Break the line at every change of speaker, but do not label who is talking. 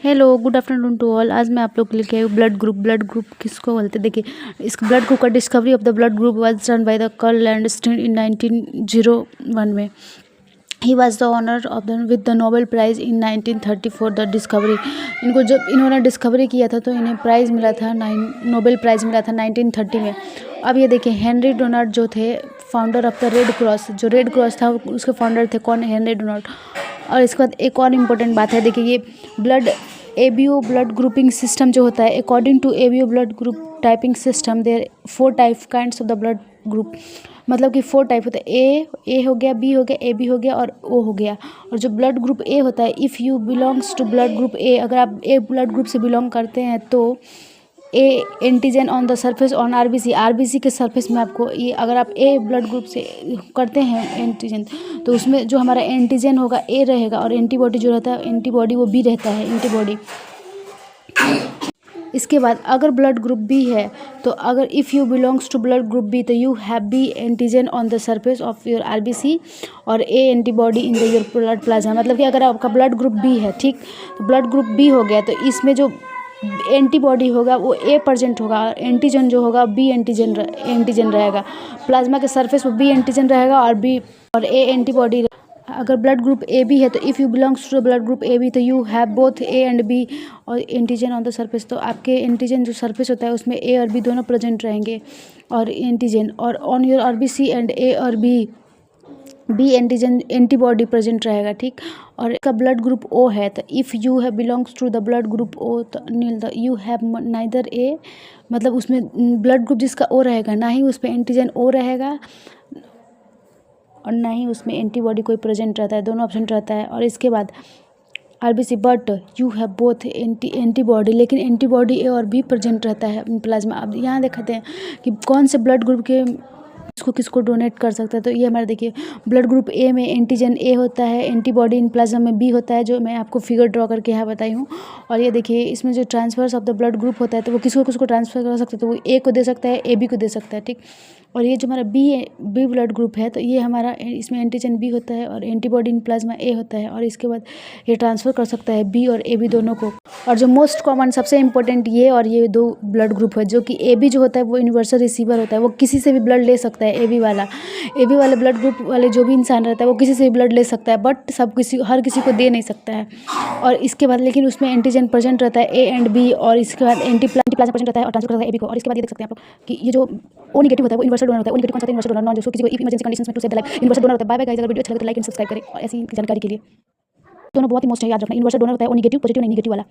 Hello, good afternoon to all. आज मैं आप लोग के लिए आई हूँ ब्लड ग्रुप किसको बोलते हैं। देखिए, इस ब्लड ग्रुप का discovery of the blood group was done by the Karl Landsteiner in 1901 में। He was the honour of the with the Nobel prize in 1934 the discovery. इनको जब इन्होंने डिस्कवरी किया था तो इन्हें प्राइज़ मिला था, नोबेल प्राइज़ मिला था 1930 में। अब ये देखिए, हेनरी डोनाल्ड जो थे founder of the red cross, जो रेड क्रॉस था उसके फाउंडर थे कौन? Henry Donald. और इसके बाद एक और इम्पोर्टेंट बात है, देखिए ये blood ABO blood grouping system जो होता है, according to ABO blood group typing system there 4 type kinds of the blood group. मतलब कि 4 टाइप होता है, ए हो गया, बी हो गया, ए बी हो गया और ओ हो गया। और जो ब्लड ग्रुप ए होता है, if you belongs to blood group A, अगर आप ए ब्लड ग्रुप से बिलोंग करते हैं तो A antigen on the surface on RBC के सरफेस में आपको ये, अगर आप ए ब्लड ग्रुप से करते हैं एंटीजन, तो उसमें जो हमारा एंटीजन होगा ए रहेगा और एंटीबॉडी जो रहता है एंटीबॉडी वो बी रहता है, एंटीबॉडी। इसके बाद अगर ब्लड ग्रुप बी है तो अगर if you belongs to blood group B तो you have B antigen on the surface of your RBC और A antibody in the your blood plasma. मतलब कि अगर आपका ब्लड ग्रुप बी है, ठीक, तो ब्लड ग्रुप बी हो गया तो इसमें जो एंटीबॉडी होगा वो ए प्रेजेंट होगा और एंटीजन जो होगा बी एंटीजन रहेगा। प्लाज्मा के सरफेस पर बी एंटीजन रहेगा और ए एंटीबॉडी। अगर ब्लड ग्रुप ए बी है तो if you belongs to blood group A B तो you have both A and B और एंटीजन ऑन द सरफेस। तो आपके एंटीजन जो सरफेस होता है उसमें ए और बी दोनों प्रेजेंट रहेंगे और एंटीजन, और ऑन योर आरबीसी एंड ए और बी एंटीजन एंटीबॉडी प्रेजेंट रहेगा, ठीक। और इसका ब्लड ग्रुप ओ है तो if you have belongs to the blood group O तो nil the you have neither A, मतलब उसमें ब्लड ग्रुप जिसका ओ रहेगा ना ही उसमें एंटीजन ओ रहेगा और ना ही उसमें एंटीबॉडी कोई प्रेजेंट रहता है, दोनों ऑप्शन रहता है। और इसके बाद RBC but you have both antibody, लेकिन एंटीबॉडी ए और बी प्रेजेंट रहता है प्लाज्मा। अब यहाँ देखते हैं कि कौन से ब्लड ग्रुप के किसको डोनेट कर सकता है। तो ये हमारा देखिए, ब्लड ग्रुप ए में एंटीजन ए होता है, एंटीबॉडी इन प्लाज्मा में बी होता है, जो मैं आपको फिगर ड्रॉ करके यहाँ बताई हूँ। और ये देखिए, इसमें जो transfers of the blood group होता है तो वो किसको ट्रांसफर कर सकता है, तो वो ए को दे सकता है, ए बी को दे सकता है, ठीक। और ये जो हमारा बी ब्लड ग्रुप है तो ये हमारा इसमें एंटीजन बी होता है और एंटीबॉडी इन प्लाज्मा ए होता है। और इसके बाद ये ट्रांसफ़र कर सकता है बी और ए बी दोनों को। और जो मोस्ट कॉमन सबसे इंपॉर्टेंट ये और ये 2 ब्लड ग्रुप है, जो कि ए बी जो होता है वो यूनिवर्सल रिसीवर होता है, वो किसी से भी ब्लड ले सकता है। ए बी वाले ब्लड ग्रुप वाले जो भी इंसान रहता है वो किसी से भी ब्लड ले सकता है, बट हर किसी को दे नहीं सकता है। और इसके बाद लेकिन उसमें एंटीजन प्रेजेंट रहता है ए एंड बी, और इसके बाद प्लाज्मा प्रेजेंट रहता है और ट्रांसफर करता है ए बी को। और इसके बाद ये देख सकते हैं आप लोग कि ये जो ओ नेगेटिव होता है वो यूनिवर्सल डोनर होता है। ओ नेगेटिव कौन सा है? यूनिवर्सल डोनर, नॉन जो किसी को इमरजेंसी कंडीशंस में to save the life, universal donor होता है। बाय बाय गाइस, अगर वीडियो अच्छा लगे तो लाइक एंड सब्सक्राइब करें और ऐसी जानकारी के लिए। दोनों बहुत ही मोस्ट है, याद रखना। यूनिवर्सल डोनर होता है ओ नेगेटिव, पॉजिटिव नहीं, नेगेटिव वाला।